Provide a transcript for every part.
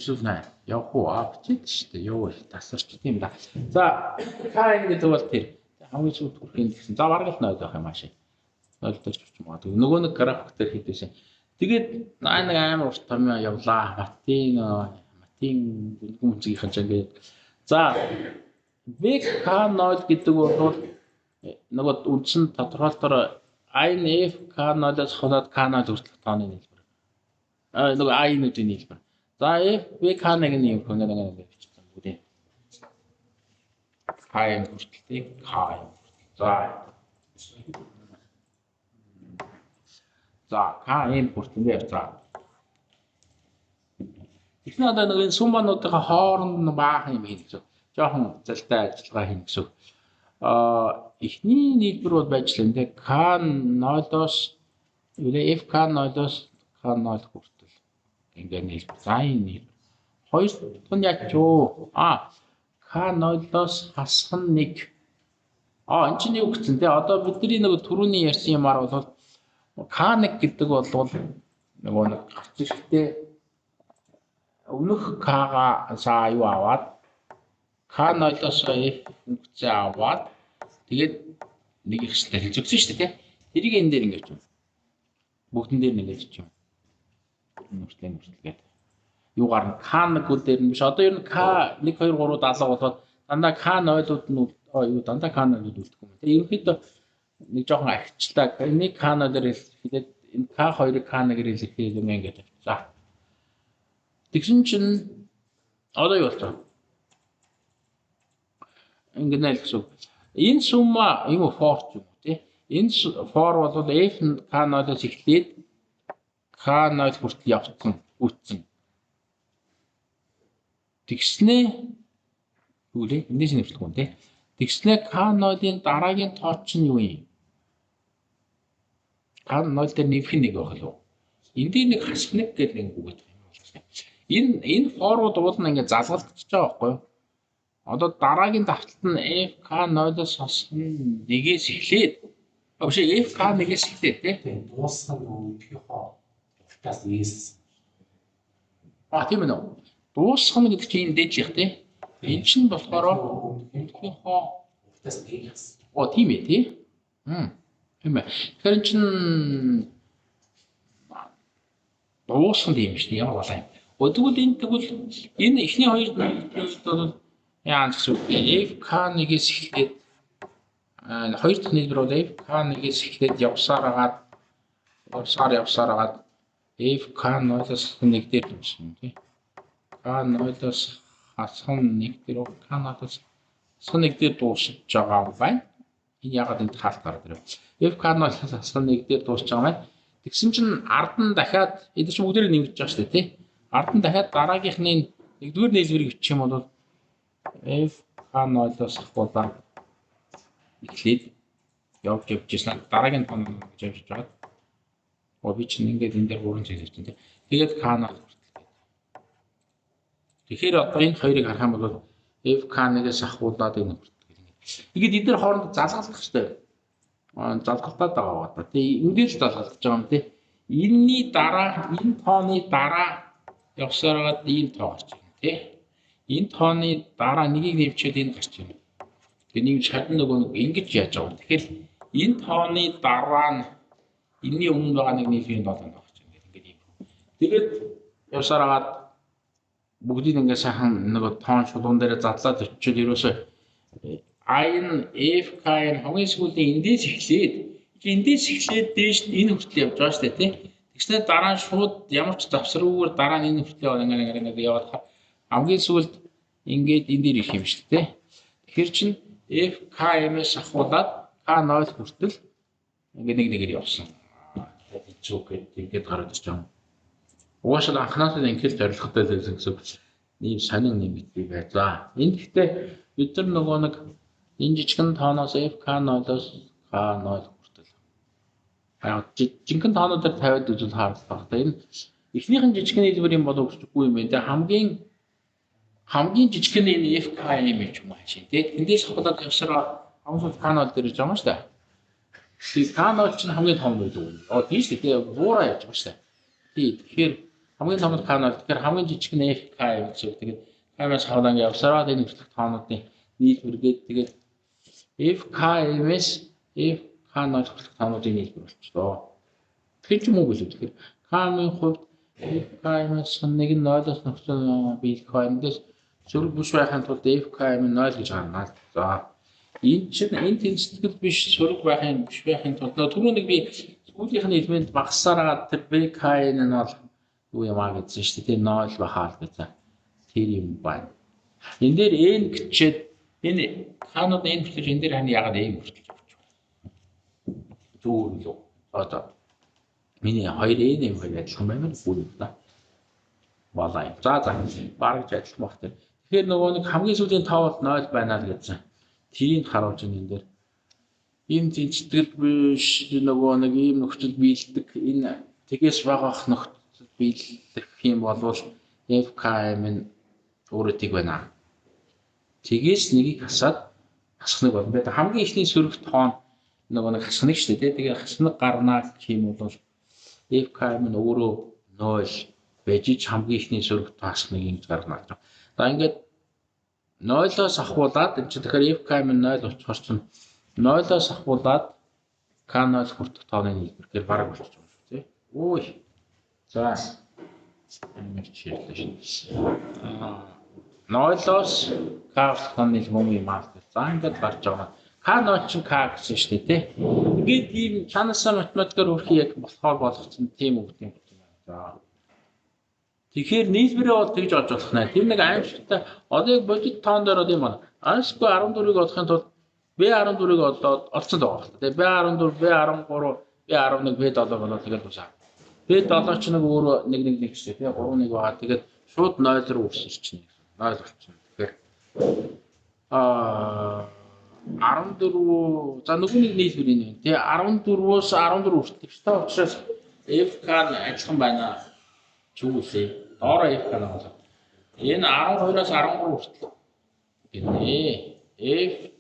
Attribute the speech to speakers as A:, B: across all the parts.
A: Сувнаа явах авчид шүү дээ. Юу тасарч тийм да. За K гэдэг бол тэр хамгийн сүүлд хүрэхин гэсэн. За бараг л 0 байх юм аашаа. 0 дээр ч орчих магадгүй. Нөгөө нэг график дээр хийдээсэн. Тэгээд нэг амар урт том явлаа. Матин гүнзгийнхэн ч ингээд. За VK0 гэдэг бол нөгөө үндсэн тодорхойлолтоор INF K0-аас хойд K0 хүртэлх тооны нийлбэр. Нөгөө I-нуудын нийлбэр. За VK1-ийн юм хөнгөн бичсэн бүгдээ. K-ийн хүртэлтийг K. За K-ийн хүртэлээр за. Эхний одоо нэг энэ сумбануудын хооронд баахан юм хийх гэсэн. Жохон залтай ажиллагаа хийх гэсэн. Эхний нийлбэр бол байж л энэ K0-оос FK0-оос K0 хүртэл ингээд нийлбэр. За энэ нийлбэр. Хоёр дахь нь яг юу? K0-оос хасах нь нэг. Энэ чинь юу гэсэн те? Одоо бидний нэг түрүүний ярьсан юмар бол K1 гэдэг бол нөгөө нэг гарч ирэхдээ өмнөх K-га сая юу аваад K0-оос F функц аваад тэгээд нэг их хэсэг хэлжүүлсэн шүү дээ тий. Тэрийг энэ дээр ингэж юм. Бүгдэн дээр нэг гэж юм. Нүртлээд. Юу гарна K1-гүүд дээр нь биш. Одоо ер нь K 1 2 3 70 болоод дандаа K0-ууд нь юу дандаа K0-ууд үлдэх юм тий. Ерөнхийдөө нэг жоохон архичлаа. Энийг K0 дээр хэлээд энэ K2-ыг K1-гээр хэлэхэд юм ингэж. За. Тэгсэн чинь одоо юу болчих вэ? Ингээд нэл гэсэн. Энэ сумма юм уу for ч юм уу тий. Энэ for бол F K0-оос эхлээд K0 хүртэл явцсан, үүссэн. Тэгснээ үлээ эндээс нэвчлэх юм тий. Тэгснээ K0-ийн дараагийн тоо чинь юу юм? K0 дээр нэвх нэг байх л уу? Энд нэг хасах нэг гэдэг нэг үг байдаг. Энэ for-ууд уулна ингээд залгалдчихж байгаа байхгүй юу? Одоо дараагийн давталт нь FK0-оос хасах нэгээс эхлээд биш FK1-ээс эхлээд тий.
B: Дууссан өнөхийнхөө тас нэгээс.
A: Тийм ээ. Дуусах нь гэдэг чинь энэ дээдлих тий. Энэ чинь болохоор өнөхийнхөө
B: тас нэгээс.
A: Тийм ээ тий. Тийм ээ. Тэгэхээр чинь дуусах юм шүү дээ. Ямар балаа юм. Тэгвэл энэ эхний хоёр бол яа гэсэн үг FK1-ээс эхлээд хоёр дахь нийлбэр бол FK1-ээс эхлээд явсаар агаад FK0-оос нэг дээр дуусна тий. K0-оос хасах нэг дээр K0-оос хасах нэг дээр дуусч байгаа байна. Энэ ягаад энэ хаалт гараад ирв. FK0-оос хасах нэг дээр дуусч байгаа байна. Тэгсэн чинь ард нь дахиад эд чинь бүгдээр нэмэгдэж байгаа шүү дээ тий. Ард нь дахиад дараагийнхны нэгдүгээр нийлбэрийг бичих юм бол FK0-оос ахуулаад эхлээд явж ирсэн. Дараагийн тон гэж явж байгаа. Би чинь ингээд энэ дээр 3 зүйл хийж байна. Тэгээд K0 хүртэл. Тэгэхээр одоо энэ хоёрыг харах юм бол FK1-ээс ахуулаад энэ хүртэл. Ингээд эдгээр хооронд залгалах хэрэгтэй. Залгалтаад байгаа ба. Тэгээ эндээс залгалж байгаа юм тий. Энэний дараа энэ тооны дараа явсаар хагаад ийм тоо гарч ирнэ тий. Энэ тооны дараа нэгийг нэвчээд энэ гарч ирнэ. Тэгээ нэг шатны нөгөө ингэж яаж байгаа. Тэгэхээр энэ тооны дараа нь энэний өмнө байгаа нэг нийлбэрийн тоо гарч ирнэ. Ингээд ийм. Тэгээд явсаар хагаад бүгдийг ингээд сайхан нөгөө тоон шулуун дээр задлаад өччөд ерөөсөө I-ын FK-ын хамгийн сүүлийн эндээс эхлээд дээш энэ хүртэл явж байгаа шүү дээ тий. Тэгснээр дараа нь шууд ямар ч завсруугаар дараа нь энэ хүртэл ингээд яваад хамгийн сүүлд ингээд энэ дээр ирэх юм шүү дээ. Тэгэхээр чинь FK-ээс ахуулаад K0 хүртэл ингээд нэгээр явсан. Тэгээд зүг ингээд гараад ирж байгаа. Угаасаа анхнаасаа ингээд зорилготой байсан гэсэн ийм сонин юм бий байлаа. Энэ гэхдээ бид нар нөгөө нэг энэ жижигэн тооноос FK0-оос K0 хүртэл. Жинхэнэ тоонуудаар тавиад үзвэл хаалт байна. Энэ эхнийхэн жижигэн нийлбэрийн болов үгүй юм байна. Хамгийн жижигэн энэ FK юм ч юм аашин тий. Эндээс хаваад явсараа хамгийн K0 дээр ирж байгаа юм шүү дээ. Тэгээ K0 чинь хамгийн том байдаг. Тийм шүү дээ. Буураа явж байгаа шүү дээ. Тэгэхээр хамгийн том нь K нь тэгэхээр хамгийн жижиг нь FK юм гэж. Тэгээд K-аас хавлан явсараад энэ хүртэлх тоонуудын нийлбэргээд тэгээд FK-ээс FK0 хүртэлх тоонуудын нийлбэр болчихлоо. Тэгэхээр ч юм уу гэлээ. Тэгэхээр K-ийн хувьд FK-ээс нэг нь 0-оос нөхцөл биелэх байндээс сөрөг бүс байхын тулд FK-ийн 0 гэж гаргана. За энэ чинь энэ тэнцэтгэл биш сөрөг байхын биш байхын тулд түрүү нэг би сүүлийнх нь элемент багасаараа тэр BK-ийн нь бол юу юм аа гэсэн шүү дээ. 0 бахаал гэсэн. Тэр юм байна. Энэ дээр n гэчээд энэ хаанууд n хүртэж энэ дээр хань ягаад n хүртэж авч байгаа. Зүгээр юу. Одоо миний 2n юм хоёр адилхан байна уу үгүй да. Балай. За бараг ч адилхан баг тэр. Тэгэхээр нөгөө нэг хамгийн сүүлийн тоо бол 0 байна л гэсэн. Тэрийг харуулж байна энэ дээр. Энэ тэнцэтгэл биш нөгөө нэг ийм нөхцөл биелдэг энэ тэгээс багах нөхцөл биелэх юм болвол FKM нь өөрөө тийг байна. Тэгээс нэгийг хасаад хасхныг болно. Тэгээд хамгийн ихний сөрөг тоон нөгөө нэг хасхныг шүү дээ. Тэгээд хасхныг гарнаа гэх юм бол FKM нь өөрөө 0 байж хамгийн ихний сөрөг тоо хасхныг ингэж гаргана гэж. За ингээд 0-оос ахуулаад энэ чинь тэгэхээр FKM нь 0 очихоор чинь 0-оос ахуулаад K0 хүртэх тооны нийлбэр гэхээр бараг болчих юм шүү тий. Үй. За. Энэ чиглэл шин. 0-оос K хүртэх тооны нийлбэр юм аа. За ингээд гарч байгаа. K0 чинь K гэсэн шүү дээ тий. Ингээд ийм чанасаа математикаар өрхий яг болохоор болгоцсон тийм үг юм байна. За. Тэгэхээр нийлбэрээ бол тэгж олж болох нэ. Тэр нэг аимшигтай одоо яг бодит тоон дээр одоо юм байна. Ансгүй 14-ийг олохын тулд B14-ийг олцсон байгаа байна. Тэгээ B14, B13, B11, B7 болоод тэгээд дуусаа. B7 ч нэг өөрөө нэг шүү дээ. 3-1 байгаа. Тэгээд шууд 0 руу үрсэж чинь. 0 болчихно. Тэгэхээр 14 за нөгөө нэг нийлбэр энэ байна. Тэгээ 14-өөс 14 хүртэл та учраас FK нь адилхан байна. Чүглээ. Доороо FK нь байна. Энэ 12-оос 13 хүртэл гинэ. F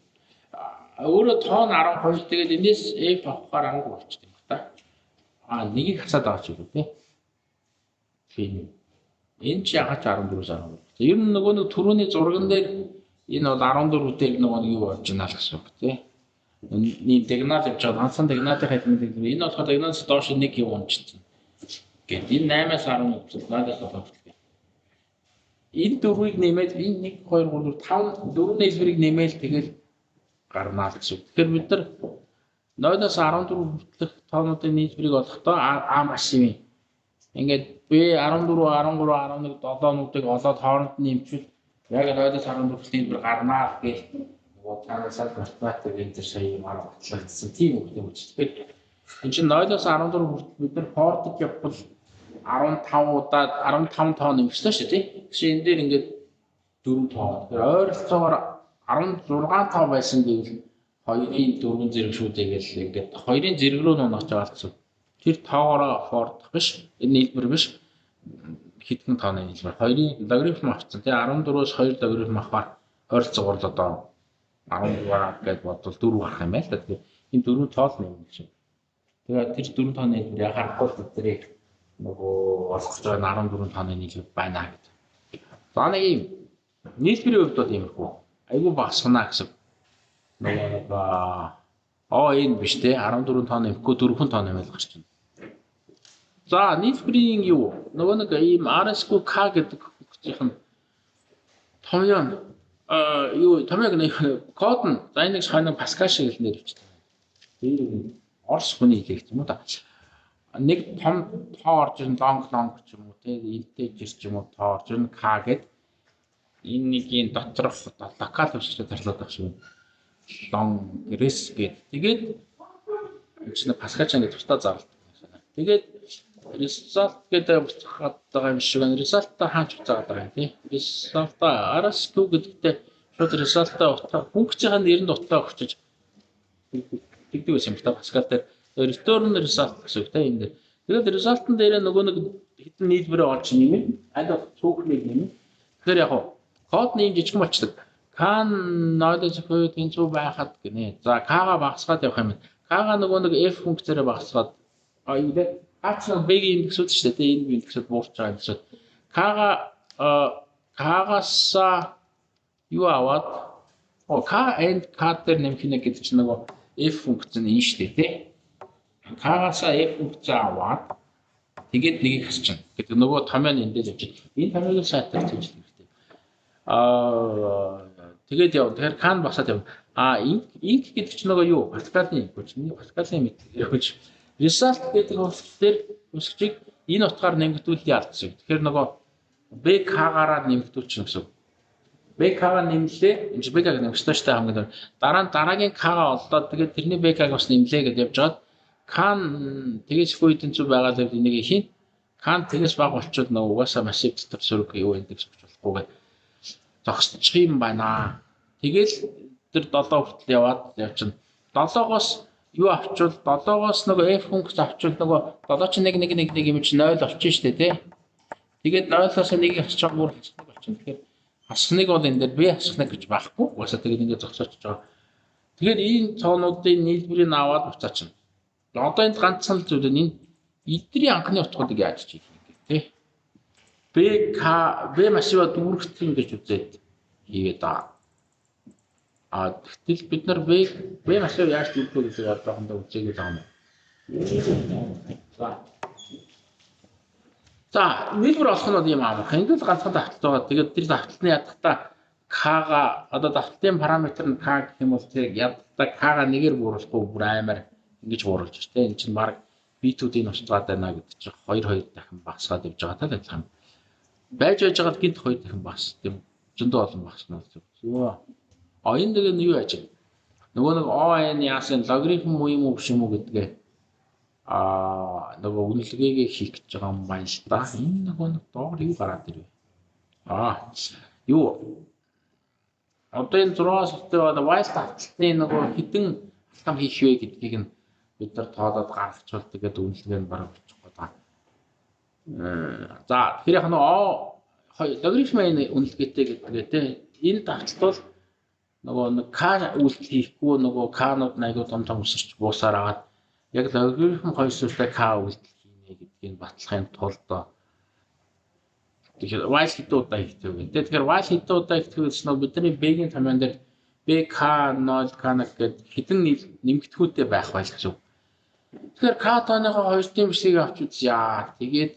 A: өөрөө тоон 12 тэгээд энэс F авахаар 13 болчихсон юм байна. Нэгийг хасаад байгаа ч юм уу тий. Тийм. Энэ ч ягаад 14-өөс 13. Ер нь нөгөө нэг түрүүний зурган дээр энэ бол 14 дээр нөгөө нэг юу болж байна л гэсэн үг тий. Энэ дигнал явж байгаа. Хансан дигналын хэлбэр энэ болохоор дигналс доош нэг юм унжчихсан. Гэт энэ 8-аас 11 надаас болоод гэх. Энэ дөрвийг нэмээд энэ 1 2 3 4 5 4 нийлбэрийг нэмээл тэгэл гарнаа гэсэн. Тэгэхээр бид нар 0-оос 14 хүртэлх тоонуудын нийлбэрийг олохдоо маш юм. Ингээд B14, 13, 11, 7-нуудыг олоод хооронд нь нэмчихвэл яг 0-оос 14 хүртэлх нийлбэр гарнаа гэх нөгөө танасаа математик энэ сая юм арга батлагдсан тийм үг юм чинь. Энэ чинь 0-оос 14 хүртэл бид нар хоордож явбал 15 удаад 15 тоо нэмчихсэн шүү дээ. Тэгсэн энэ дээр ингээд 4 тоо. Тэгэхээр ойролцоогоор 16 тоо байсан гэвэл 2-ын 4 зэрэг шүү дээ гэл ингээд 2-ын зэрэг рүү нуунах жаалцсан. Тэр тоогоороо хоордох биш. Энэ нийлбэр биш. Хэдхэн тооны нийлбэр. 2-ын логарифм авчихсан. Тэгээ 14-өөс 2 логарифм авахаар ойролцоогоор л одоо 16 гэдээ бодвол 4 гарах юм байна л да. Тэгэхээр энэ 4 тоол нэмэх чинь. Тэгээд тэр 4 тооны нийлбэр харахгүй тэдрийг нөгөө олох гэж байгаа 14 тооны нийлбэр байна гэдэг. За нэг юм нийлбэрийн хувьд бол иймэрхүү. Айгуу багасгана гэсэн. Нөгөө энэ биш те 14 тоо нэмэхгүй 4 тоо нэмэл гарч байна. За нийлбэрийн юу? Нөгөө нэг ийм RSQ K гэдэг хүүхдийн томьёо юу томьёог нэг код нь за энэ нэг шойно Паскал шиг л нэрвчтэй. Тэр Орос хүний хэлэх юм уу та. Нэг том тоо орж ирэн long ч юм уу те integer ч юм уу тоо орж ирэн K гэдэг энэ нэгийн доторх локал хвшигчд тарлаад байх шиг long res гэдэг. Тэгээд энэ Паскал чанга тусдаа заавал. Тэгээд result гэдэг буцаад байгаа юм шиг байна. Result-а хаач буцаад байгаа юм тий. Result-а RSQ гэдэгтээ шууд result-а функцийн нэрэнд утгаа өгчөж тэгдэг байсан юм та Паскал дээр return result гэсэн үг тий энэ дээр. Тэгээд result-ын дээр нөгөө нэг хэдэн нийлбэрээ олж нэмээ. Аль цөөхнийг нэмээ. Тэгэхээр яг код нэм жижиг болчихдог. K knowledge code тэнцүү байхад гинэ. За K-га багасгаад явах юм. K-га нөгөө нэг F функцээрээ багасгаад юу дээ Хаач нэг B-ийн индексүүд шүү дээ. Энэ индексүүд буурч байгаа индексүүд. K-гаас юу аваад K and K дээр нэмэх нэг гэдэг чинь нөгөө F функц нь шүү дээ тий. K-гаас F функц аваад тэгээд нэгийг хасчихна. Гэдэг нөгөө томьёо нь эндээс явж байна. Энэ томьёог сайтаар хийж хэрэгтэй. Тэгээд яв. Тэгэхээр K нь басаад яв. Инк гэдэг чинь нөгөө юу? Паскалийн инк гэж. Паскалийн инк. Result гэдэг хувьчлэлээр үсгчийг энэ утгаар нэмэгдүүлээ алдсан. Тэгэхээр нөгөө BK-гаараа нэмэгдүүлчихсэн гэсэн. BK-га нэмлээ. Энэ BK-г нэмэхтэй штэ хамгийн дараагийн K-га олдоод тэгээд тэрний BK-г бас нэмлээ гэж явж байгаа. K нь тэгээс хүйдэн зүг байгаа л энийг хийн. K нь тэгээс баг болчиход нөгөө угаасаа massive дотор сөрөг юу индекс болохгүйгээ зогсчих юм байна. Тэгэл тэр 7 хүртэл яваад явчихна. 7-оос юу авчвал 7-оос нөгөө F функц авчвал нөгөө 7 чинь 1 юм чи 0 болчих штэ тий. Тэгээд 0-оос 1-ийг хасчих бүр хасах болчихно. Тэгэхээр хасхныг бол энэ дээр B хасхныг гэж байхгүй. Угаасаа тэгээд ингэ зогсооч байгаа. Тэгээд энэ цоонуудын нийлбэрийг аваад буцаачна. Одоо энэ ганцхан зүйл нь эдний анхны утгуудыг яаж хийх юм тий. B массива дүүргэх юм гэж үзээд хийгээд байгаа. Тэгтэл бид нар B массив яаж дүүргэх вэ гэж одоохондоо үзээгээд байгаа юм. За, нийлбэр олох нь бол юм аа. Энд л ганцхан давталт байгаа. Тэгээд тэр давталтны ядахтаа K-га одоо давталтын параметр нь K гэх юм бол тэр ядахтаа K-га нэгээр бууруулахгүй бүр аймаар ингэж бууруулж байна. Энэ чинь баг B2-ийн устгаад байна гэдэг чинь 2 дахин багасгаад явж байгаа тал адилхан. Байж байгаа гинт 2 дахин багас тийм зөндөө олон багаснаа зүгөө. Энэ нэг нь юу яаж вэ? Нөгөө нэг ON яасан логарифм юм уу биш юм уу гэдгээ нөгөө үнэлгээгээ хийх гэж байгаа юм байна л да. Энэ нөгөө нэг доор юу гараад ирвэ? Юу? Одоо энэ 6-аас хүртэл while давталтын нөгөө хэдэн алтам хийх вэ гэдгийг нь бид нар тоолоод гаргачвал тэгээд үнэлгээ нь бараг болчихгоо та. За тэгэхээр яг нөгөө логарифмын үнэлгээтэй гэдгээ те энэ давталт бол нөгөө нэг K үйлдэл хийхгүй нөгөө K-нууд айгуу том өсөрч буусаар агаад яг логарифм хоёрсуултай K үйлдэл хийнэ гэдгийг батлахын тулд тэгэхээр while хэдэн удаа хийдэг вэ? Тэгэхээр while хэдэн удаа хийдэг гэсэн нь бидний B-ийн томьёон дээр BK0 K1 гэдэг хэдэн нэмэгдэхүүнтэй байх байл гэсэн. Тэгэхээр K тооныхоо 2-ын бишгийг авч үзье. Тэгээд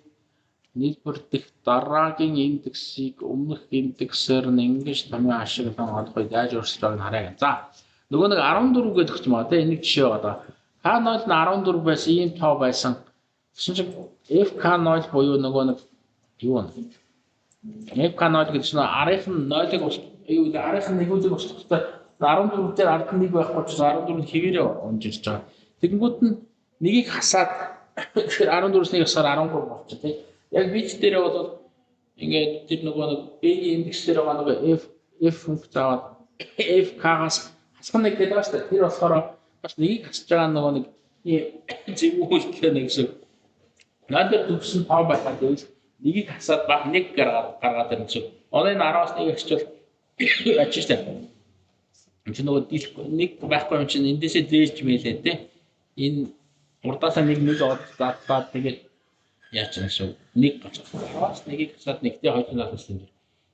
A: нийлбэр дэх дараагийн индексийг өмнөх индексээр нь ингэж томьёон ашиглан олох яаж өөрчлөж байгааг нь харъя. За нөгөө нэг 14 гэж өгч байгаа тийм нэг жишээ байгаа. K0 нь 14 байсан ийм тоо байсан. Тэгсэн чинь FK0 буюу нөгөө нэг юу вэ? FK0 гэдэг чинь арын нь 0-ыг юу арын нь 1-ийг устгахтай 14 дээр ард нь 1 байхгүй ч 14-нд хэвээрээ унжирч байгаа. Тэгэнгүүт нь нэгийг хасаад 14-с 1 хасаар 13 болчих тийм. Яг бич дээрээ бол ингээд тэр нөгөө нэг B-ийн индекс дээр байгаа нөгөө F функц аваад FK-гаас хасах нэг гэдэг байна шүү дээ. Тэр болохоор бас нэгийг хасж байгаа нөгөө нэг зөвүүлэх нэг шиг. Надад төгсөн тоо байхад нэгийг хасаад баг нэг гаргаад ирэн чинь. Одоо энэ 10-аас 1 хасчвал ачиж таа. Энд нөгөө нэг байхгүй юм чинь эндээсээ дээлж мэлээ те. Энэ урдаасаа нэг олдаад тэгээд яач юм шүү. Нэг гацаас нэгийг хасаад нэгтэй хоёрын хассан юм.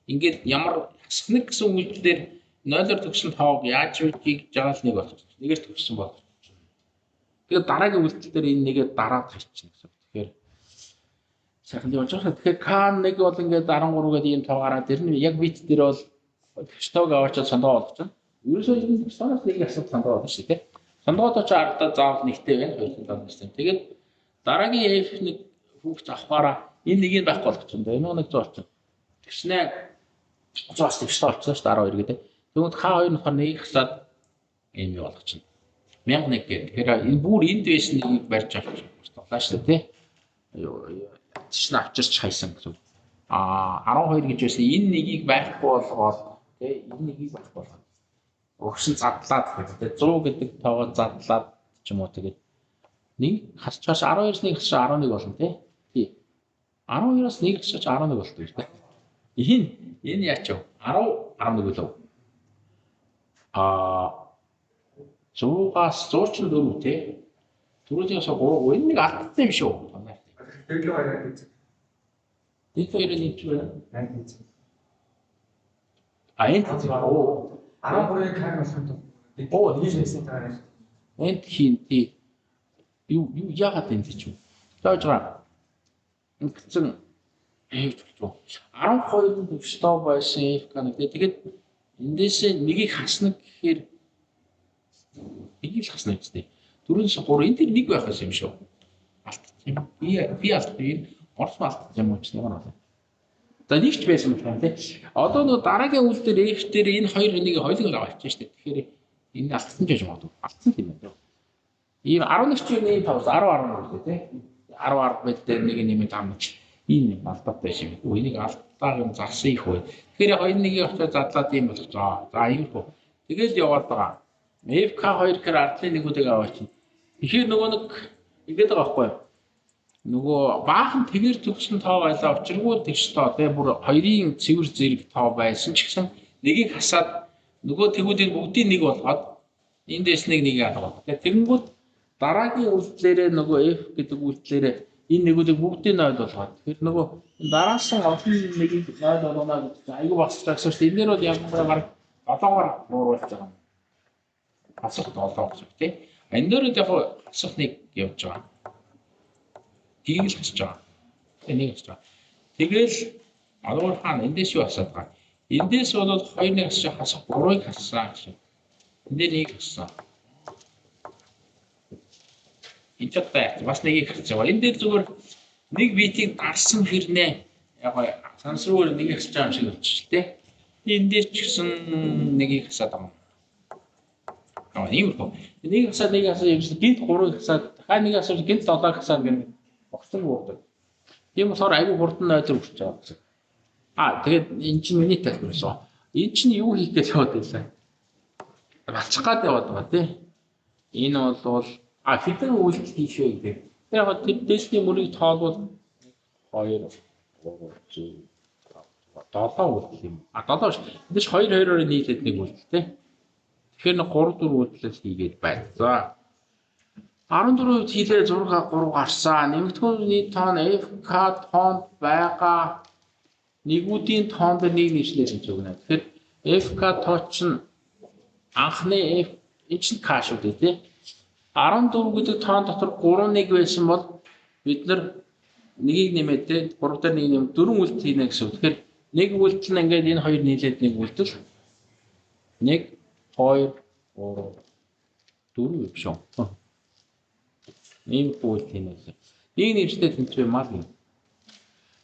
A: Ингээд ямар хасхнаг гэсэн үйлдэлээр 0-оор төгсөн тоог яаж үдгийг жагаал нэг болчих. Нэгээр төгсөн болчих. Тэгээд дараагийн үйлдэл дээр энэ нэгээ дараад хайчихна гэсэн. Тэгэхээр сайхан явж байгаа. Тэгэхээр K1 бол ингээд 13 гэдэг ийм тоо гараад ирнэ. Яг бит дээр бол төгстөг аваачаад сондоо болгож байна. Ерөөсөө энэ төгсөөс нэг асуулт сондоо болно шүү дээ. Сондоогод очиж ардаа заавал нэгтэй байна. Хоёрын тоо гэсэн. Тэгээд дараагийн F1 хүүхд авахаараа энэ нэгийг байхгүй болгочихсон. Энэ нэг зөө орчин. Тэгснэ 100-аас тэгштэй болчихсон шүү дээ 12 гэдэг. Тэгвэл K2 нь болохоор нэгийг хасаад ийм юу болгочихно. 1001 гэх. Тэгэхээр энэ бүр энд байсан нэгийг барьж авчих боллоо шүү дээ тий. Чинь авчирч хайсан гэсэн. 12 гэж байсан энэ нэгийг байхгүй болгоод тий энэ нэгийг байхгүй болгоод өгсөн задлаад гэдэг. 100 гэдэг тоогоо задлаад ч юм уу тэгээд нэг хасчааш 12-с 1 хасчаа 11 болно тий. 12-оос 1 хасчаач 11 болдог шүү дээ. Энэ яач вэ? 10 11 болов. 100-аас 104 тий. 4-ээс 3 энэ нэг алдсан юм шүү.
C: Тэгэл хоёр гэж.
A: Дэд хоёрын нэг ч байна.
C: Яг гэж.
A: Энд оо
C: 13-ын кар болоход
A: Оо,
C: хийж нэсэн таараа.
A: энд хинти юу яагаад энэ ч юм. Тааж байгаа. Ингэсэн хийж болов. 12 төвштэй байсан FK-г тэгээд эндээс нэгийг хаснаг гэхээр энийг хаснаг гэжтэй. 4-3 энэ тэр нэг байхаас юм шүү. Алдчих юм. Би алдчих. Орос алдчих юм уу ч нэг байна. За нэг ч байсан юм байна тий. Одоо нөгөө дараагийн үйл дээр F дээр энэ хоёр нэг хоёулыг аваачих шүү дээ. Тэгэхээр энэ алдсан ч гэж магадгүй. Алдсан юм байна. Ийм 11-ний 5-10 үлдээ тий. 10 мэд дээр нэг нэмээд хамж энэ алдаад байсан юм. Энийг алдаа юм зарсан их бай. Тэгэхээр хоёр нэгийг очиж задлаад юм болох жоо. За иймэрхүү. Тэгэл яваад байгаа. FK2 гэхээр ардлын нэгүүдийг аваачих. Тэгэхээр нөгөө нэг ингэдэг байгаа байхгүй юу? Нөгөө баахан тэгэр төгсөн тоо байлаа учиргүй тэгш тоо тий бүр хоёрын цэвэр зэрэг тоо байсан ч гэсэн нэгийг хасаад нөгөө тэгүүдийн бүгдийн нэг болгоод эндээс нэг алгаад. Тэгэнгүүт дараагийн үйлдэлээрээ нөгөө F гэдэг үйлдэлээрээ энэ нэгүүдийг бүгдийг 0 болгоод. Тэгэхээр нөгөө дараас нь олон нэгийг 0 болгоно гэж айгүй багсаж байгаа шүү дээ. Энэ дээр бол яг бараг 7-оор нууруулж байгаа юм. Хасах 7 гэж тий. Энэ дээр яг хасах нэг явж байгаа. Тийг л хасж байгаа. Энийг хасж байгаа. Тэгэл Алуур хаан эндээс юу асаад байгаа. Эндээс бол 2-1 хасах 3-ыг хассан гэсэн. Энд нэг хассан. Энд ч бас нэгийг хасж байгаа. Энд дээр зүгээр нэг битийг дарсан хэрнээ яг сансруугаар нэг хасж байгаа юм шиг болчих тээ. Энд дээр ч гэсэн нэгийг хасаад байгаа. Иймэрхүү. Нэг хасаад юмсан гинт 3-ыг хасаад дахиад нэг хасаад гинт 7-ыг хасаад гэнэ. Огцон буурдаг. Тийм болохоор айгүй хурдан нойлор өгч байгаа гэсэн. Тэгээд эн чинь миний тайлбарласан. Эн чинь юу хийх гэж яваад байсан? Балчих гад яваад байгаа тий. Энэ бол хэдэн үйлдэл хийшээ гэдэг. Яг тэр дэсний мөрийг тоолвол 2 3 4 7 үйлдэл юм. 7 ш. Эндээс 2-2-оор нийлээд нэг үйлдэл тий. Тэгэхээр 3-4 үйлдэл хийгээд байна. За 14-нд хийлээ 6-3 гарсан. Нэмэгдүгээр тоон FK тоонд байгаа нэгүүдийн тоонд нэг нийслэл гэж өгнө. Тэгэхээр FK тоо чинь анхны F энэ чинь K шүү дээ тий. 14 гэдэг тоон дотор 3-1 байсан бол бид нар нэгийг нэмээд тий 3 дээр нэг нэм 4 үйлдэл хийнэ гэсэн. Тэгэхээр нэг үйлдэл нь ингээд энэ хоёр нийлээд нэг үйлдэл 1 2 3 4 биш үү? Ийм үйлдэл хийнэ гэсэн. Нэг нэрштэй тэнцвэр мал юм.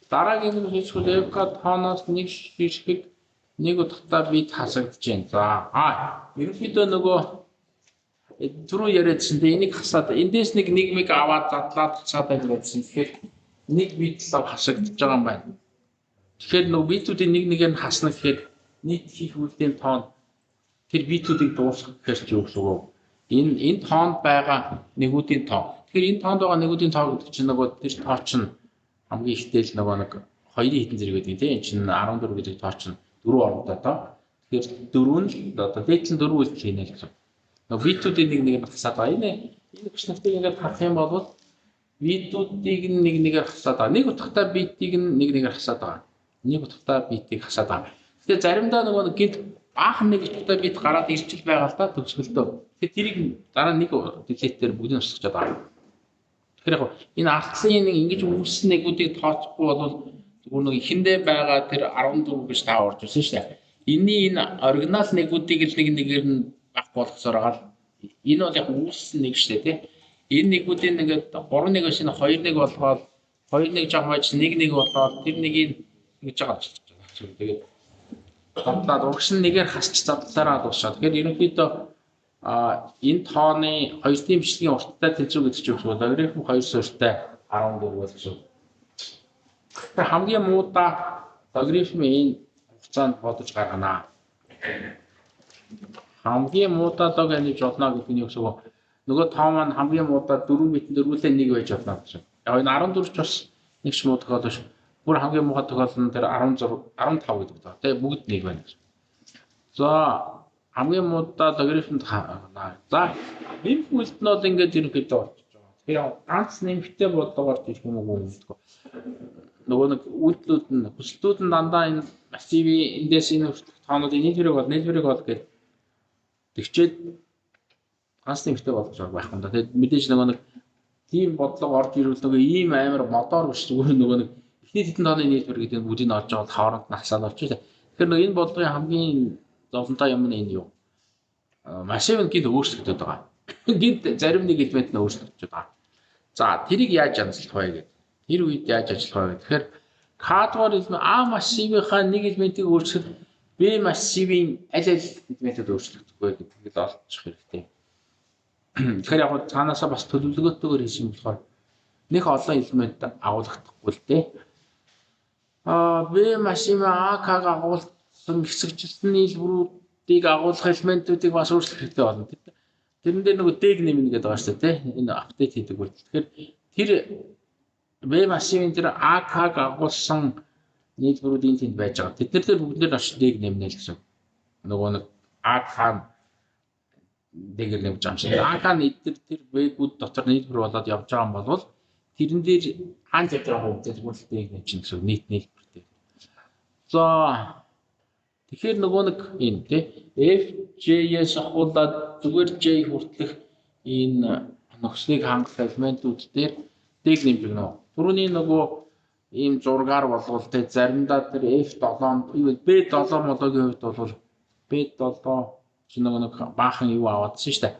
A: Дараагийн нь хийсгэл FK тооноос нэг шишгийг нэг удахтаа бид хасагдж байна. За ерөнхийдөө нөгөө түрүү яриадсан дээ энийг хасаад эндээс нэг мэг аваад задлаад хасаад байсан. Тэгэхээр нэг бит л хасагдж байгаа юм байна. Тэгэхээр нөгөө битүүдийн нэгээр нь хасна гэхээр нийт хийх үйлдлийн тоон тэр битүүдийг дуусгах гэхээр ч юу гэсэн үг. Энэ тоонд байгаа нэгүүдийн тоо. Тэгэхээр энэ тоонд байгаа нэгүүдийн тоо гэдэг чинь нөгөө тэр тоо чинь хамгийн ихтэй л нөгөө нэг 2-ын хитэн зэрэг гэдэг тийм. Энэ чинь 14 гэдэг тоо чинь 4 оронтой тоо. Тэгэхээр 4 нь одоо дээдл нь 4 үйлдэл хийнэ л гэсэн. Нөгөө битүүдийн нэгээр хасаад байгаа. Энэ хүчнэртийг ингээд харах юм бол битүүдийг нэгээр хасаад байгаа. Нэг утгатай битийг нэгээр хасаад байгаа. Нэг утгатай битийг хасаад байгаа. Тэгэхээр заримдаа нөгөө гинт баахан нэг утгатай бит гараад ирчил байгаа л да төгсгөлдөө. Тэгэхээр тэрийг дараа нэг дэлетээр бүгдийг устгачаад байгаа. Тэгэхээр яг энэ артлын нэг ингэж үүссэн нэгүүдийг тооцохгүй бол зүгээр нэг ихэндээ байгаа тэр 14 гэж та орж ирсэн шүү дээ. Энэ оригинал нэгүүдийг л нэгээр нь баг болгосоор байгаа. Энэ бол яг үүссэн нэг шүү дээ тий. Энэ нэгүүдийн нэгээд 3-1 биш нь 2-1 болгоод 2-1 жагмаач 1-1 болоод тэр нэгийг ингэж байгаа ч байна. Тэгээд хамтлаад урагш нэгээр хасч задлаараа дуусаад. Тэгэхээр ерөнхийдөө энэ тооны 2-ын бичлэгийн урттай тэнцүү гэдэг чинь юу вэ? Логарифм 2 суурьтай 14 бол гэсэн. Тэгэхээр хамгийн муудаа логарифм энэ хугацаанд бодож гаргана. Хамгийн муудаа лог аниж болно гэдэг нь юу гэсэн үг? Нөгөө тоо маань хамгийн муудаа 4 битэн дөрвөлээ 1 байж болно гэж. Яг энэ 14 ч бас нэг ч муу тохиолдол биш. Бүр хамгийн муухай тохиолдол нь тэр 16 15 гэдэг тоо. Тэгээ бүгд 1 байна гэж. За хамгийн муудаа логарифмд за энэ үйлдэл нь бол ингээд ерөнхийдөө болчихж байгаа. Тэгэхээр ганц нэмэгтэй бодлогоор тийх юм уу гэдэг. Нөгөө нэг үйлдэлүүд нь хүсэлтүүд нь дандаа энэ массивын эндээс энэ тоонуудын нийлбэрийг бол гэдэг тэгчээд ганц нэмэгтэй болгож байх юм да. Тэгээд мэдээж нөгөө нэг тийм бодлого орж ирвэл нөгөө ийм амар модоор биш зүгээр нөгөө нэг эхний хэдэн тооны нийлбэр гэдэг нь бүгдийг олж аваад хооронд нь хасаад болчих. Тэгэхээр нөгөө энэ бодлогын хамгийн зовлонтой юм нь энэ юу? Машин гинт өөрчлөгдөд байгаа. Гинт зарим нэг элемент нь өөрчлөгдөж байгаа. За тэрийг яаж хянах вэ гэдэг. Тэр үед яаж ажиллах вэ гэхээр кадвар А массивынхаа нэг элементийг өөрчлөхөд Б массивын аль элементүүд өөрчлөгдөх вэ гэдгийг олдчих хэрэгтэй. Тэгэхээр яг цаанаасаа бас төлөвлөгөөтэйгээр хийсэн болохоор нэг олон элемент агуулгахдаггүй л дээ. Б массивын АК-г агуулсан хэсэгчлэн нийлбэрүүдийг агуулгах элементүүдийг бас өөрчлөх хэрэгтэй болно. Тэрэн дээр нөгөө дэг нэмнэ гэдэг байгаа шүү дээ. Энэ апдейт хийдэг бол. Тэгэхээр тэр Б массивын тэр АК-г агуулсан нийлбэрүүдийн тэнд байж байгаа. Тэд нар бүгдээр очиж дэг нэмнэ л гэсэн. Нөгөө нэг АК дээгэр нэмж байгаа юм шиг. АК тэр Б-гүүд дотор нийлбэр болоод явж байгаа юм бол тэрэн дээр хаан зэтрэх хөвдөд бүрэлдэхүүн нэмж гэсэн нийт нийлбэртэй. За тэгэхээр нөгөө нэг энэ тий FJ-с ахуулаад зүгээр J хүртэлх энэ нөхцөлийг хангах элементүүд дээр дэг нэмж гэнэ. Түрүүний нөгөө ийм зургаар болгол тий заримдаа тэр F7 B7 модогийн хувьд бол B7 чи нэг баахан юу аваадсан шүү дээ.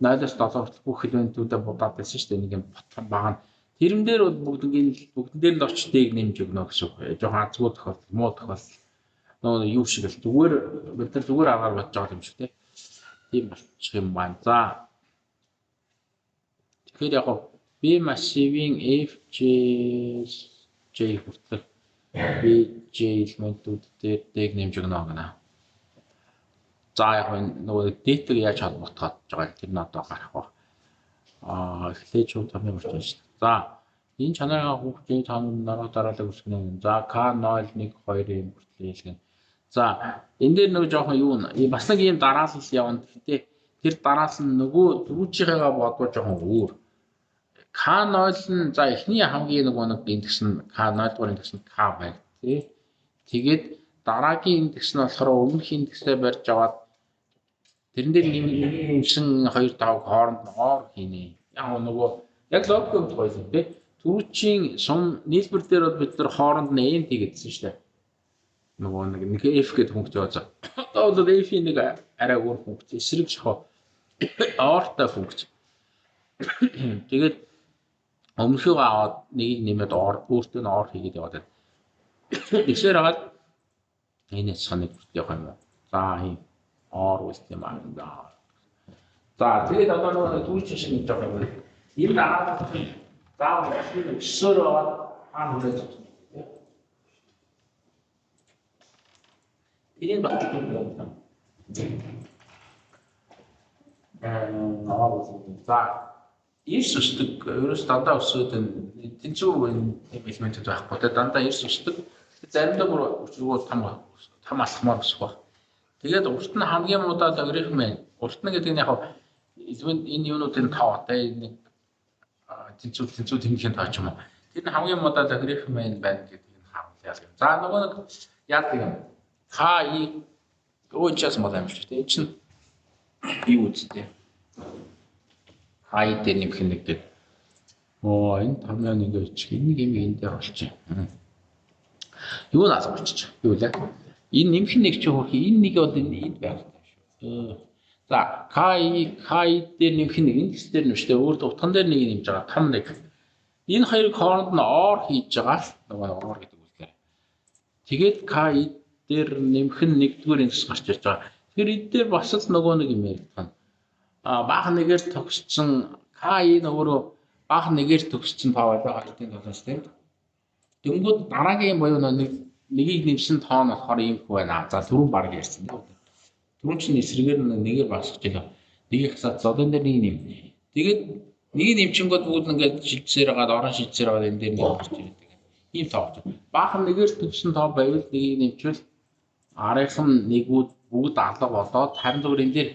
A: 0-7 хүртэл бүх элементүүдэд будаад байсан шүү дээ. Нэг юм ботхон баага. Тэрэн дээр бол бүгдэн дээр л очтыг нэмж өгнө гэсэн үг. Жохон азгүй тохиолдол, муу тохиолдол. Нөгөө юу шиг л зүгээр бид нар зүгээр агаар бодож байгаа юм шиг тийм болчих юм байна. За. Тэгэхээр яг B массивын FJ хүртэл BJ элементүүд дээр дэг нэмж өгнө гэнэ. За яг нөгөө дэйтэг яаж холбогдоход байгаа тэр нь одоо гарах ба. Эхлээд шууд томьёо болчихно шүү дээ. За энэ чанарын хүүхдийн тоон дараалал үсгэнэ. За K0 1 2-ын хүртэл хэлгэн. За энэ дээр нөгөө жоохон юу нэ бас нэг юм дараалал явна. Гэхдээ тэр дараалал нь нөгөө түрүүчийнхээгаа бодвол жоохон өөр. K0 нь за эхний хамгийн нөгөө нэг индекс нь K0 дугаар индекс нь K байна тий. Тэгээд дараагийн индекс нь болохоор өмнөх индексээ барьж аваад тэрэн дээр нэмсэн 2 5 хооронд нь ор хийнэ. Яг нөгөө яг логикод гоё тий. Түрүүчийн сум нийлбэр дээр бол бид нар хооронд нь n хийгээдсэн шүү дээ. Нөгөө нэг f гэдэг функц байгаа. Одоо бол f-ийн нэг арай өөр функц, эсрэг шахуу ортой функц. Тэгээд өмнөхөө аваад нэгийг нэмээд ор өөртөө нь ор хийгээд яваад байна. Тэгшээр аваад энэ соныг явах юм уу? За ийм ор үст юм аа. За тэгээд одоо нөгөө түрүүчийн шиг нэг жоох юм. Энэ дараа заавал өсөөр аваад хаана хүрээд зогсно. Тэрийн багтдаг юм. За эрс өсдөг ерөөс дандаа өсөөд тэнцүү элементүүд байхгүй те дандаа эрс өсдөг. Заримдаа бүр том алхмаар өсөх баг. Тэгээд урт нь хамгийн муудаа логарифм байна. Урт нь гэдэг нь яг энэ юунуудын тоо те нэг тэнцүү тэмдгийн тоо ч юм уу. Тэр нь хамгийн муудаа логарифм байна гэдэг нь харуулъя. За нөгөө нэг яадаг юм. K өөчөөс мод амжилт те. Энэ чинь юу үстэй. Хай дээр нэмэх нэг гэдэг. Энэ томьёо нэг өчг нэг юм энэ дээр болчих. Юу наас болчих. Юу лээ. Энэ нэмэх нэг ч хөрх энэ нэг бол энд байх шүү. За K дээр нэмэх нэг индекс дээр нэмштэй өөр утган дээр нэг нэмж байгаа том нэг. Энэ хоёрыг хооронд нь or хийж байгаа нөгөө or гэдэг үгээр. Тэгээд K дээр нэмэх нь нэгдүгээр индекс гарч ирж байгаа. Тэгэхээр энэ дээр бас л нөгөө нэг юм яригдана. Баахан нэгээр төгссөн K нөгөө баахан нэгээр төгссөн тав байгаа хоёрын толгоос тийм. Дөнгөд дараагийн буюу нэгийг нэмсэн тоо нь болохоор ийм хүү байна. За түрүүн баг ярьсан. Түрүүн чинь эсрэгээр нэгээр багсах гэж байна. Нэгийг хасаад зодон дээр нэг нэм. Тэгээд нэгийг нэмчингод бүгд ингээд шилжсээр хагаад орон шилжсээр хагаад энэ дээр нэг гарч ирдэг. Ийм тоо. Баахан нэгээр төгссөн тоо байвал нэгийг нэмчвэл арийнхан нэгүүд бүгд алга болоод харин зүгээр энэ дээр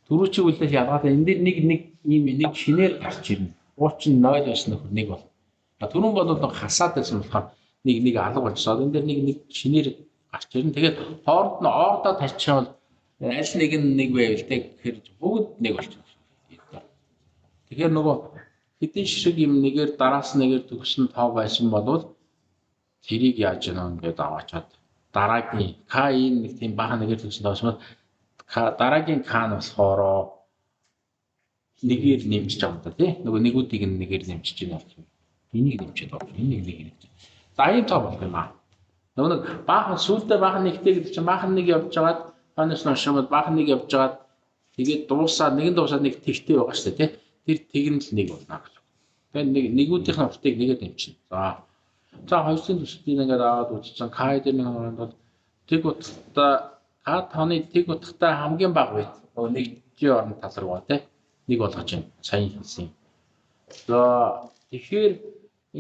A: түрүүчийн үлдээс ялгаатай энэ дээр нэг шинээр гарч ирнэ. Хуучин 0 байсан нөхөр 1 бол. Түрүүн бол хасаад байсан болохоор нэг алга болчихсон. Энэ дээр нэг шинээр гарч ирнэ. Тэгээд хооронд нь оордоо тарчхавал аль нэг нь 1 байвал тэг гэхээр бүгд 1 болчихсон. Тэгэхээр нөгөө хэдийн ширэг юм нэгээр дараас нэгээр төгсөн тоо байсан бол тэрийг яаж яана ингээд аваачаад дараагийн k-ийн нэг тийм баахан нэгээр төгсөн тоо байсан бол дараагийн k нь болохоор нэгээр нэмчихэж байгаа юм да тий. Нөгөө нэгүүдийг нэгээр нэмчихэж байна бол энийг нэмчихэд байна. Энийг нэг. За ийм тоо болох юм аа. Нөгөө нэг баахан сүүлдээ баахан нэгтэй гэдэг чинь баахан нэг явж байгаад хойноос нь шамаад баахан нэг явж байгаад тэгээд дуусаад нэг тэгтэй байгаа шүү дээ тий. Тэр тэгнэл нэг болно гэж. Тэгээд нэгүүдийн уртыг нэгээд нэмчихнэ. За хоёрын төсөлтийг ингээд аваад үзсэн k дээр нэг хооронд бол тэг утгатай k тооны тэг утгатай хамгийн бага байт. Нөгөө нэгжийн орон тал руу тий. Нэг болгож байна. Сайн хэлсэн. За тэгэхээр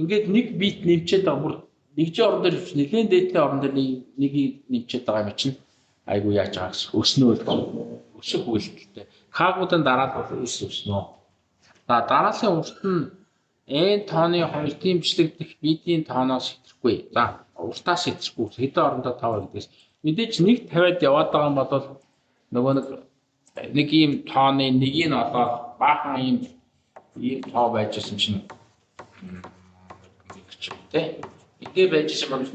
A: ингээд нэг бит нэмчээд байгаа бүр нэгжийн орон дээр нэлээд дээдлийн орон дээр нэг нэмчээд байгаа юм чинь айгу яаж байгаа гэсэн өснөө өсөх үйлдэлтэй. K-гуудын дараад бол өснөө. За дараагийн урт нь n тооны 2-ийн бичлэгдэх битийн тооноос хэтрэхгүй. За уртаас хэтрэхгүй. Хэдэн орондоо 5 гэдгээс мэдээж нэг 50-аад яваад байгаа юм бол нөгөө нэг ийм тооны нэгийг нь олоод баахан ийм тоо байжсэн чинь тий. Ингээ байжсэн бол